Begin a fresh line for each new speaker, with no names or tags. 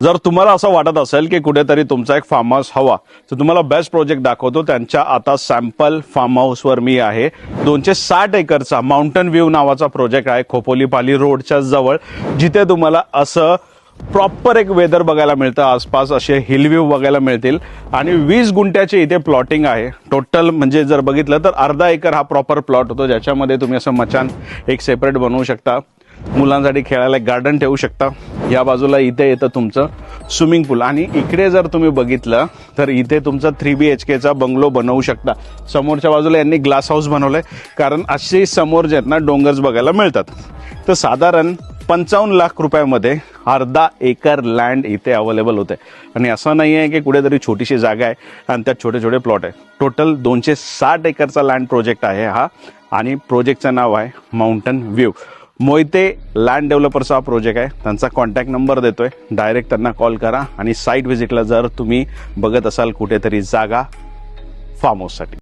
जर तुम्हाला असं वाटत असेल की कुठेतरी तुमचा एक फार्म हाऊस हवा तर तुम्हाला बेस्ट प्रोजेक्ट दाखवतो. त्यांच्या आता सॅम्पल फार्म हाऊसवर मी आहे. 260 एकरचा माउंटन व्ह्यू नावाचा प्रोजेक्ट आहे खोपोली पाली रोडच्या जवळ, जिथे तुम्हाला असं प्रॉपर एक वेदर बघायला मिळतं. आसपास असे हिल व्ह्यू बघायला मिळतील आणि 20 गुंठ्याचे इथे प्लॉटिंग आहे टोटल. म्हणजे जर बघितलं तर अर्धा एकर हा प्रॉपर प्लॉट होतो, ज्याच्यामध्ये तुम्ही असं मचान एक सेपरेट बनवू शकता. मुलांसाठी खेळायला गार्डन ठेवू शकता. या बाजूला इथे येतं तुमचं स्विमिंग पूल आणि इकडे जर तुम्ही बघितलं तर इथे तुमचा 3 BHKचा बंगलो बनवू शकता. समोरच्या बाजूला यांनी ग्लास हाऊस बनवलंय, कारण असे समोर जे आहेत ना डोंगर्स बघायला मिळतात. तर साधारण 55 लाख रुपयामध्ये अर्धा एकर लँड इथे अवेलेबल होते. आणि असं नाही आहे की कुठेतरी छोटीशी जागा आहे आणि त्यात छोटे छोटे प्लॉट आहे. टोटल 260 एकरचा लँड प्रोजेक्ट आहे हा आणि प्रोजेक्टचं नाव आहे माउंटन व्ह्यू. मोहिते लँड डेव्हलपर्सचा हा प्रोजेक्ट आहे. त्यांचा कॉन्टॅक्ट नंबर देतोय, डायरेक्ट त्यांना कॉल करा. आणि साईट व्हिजिटला जर तुम्ही बघत असाल कुठेतरी जागा फार्म हाऊससाठी.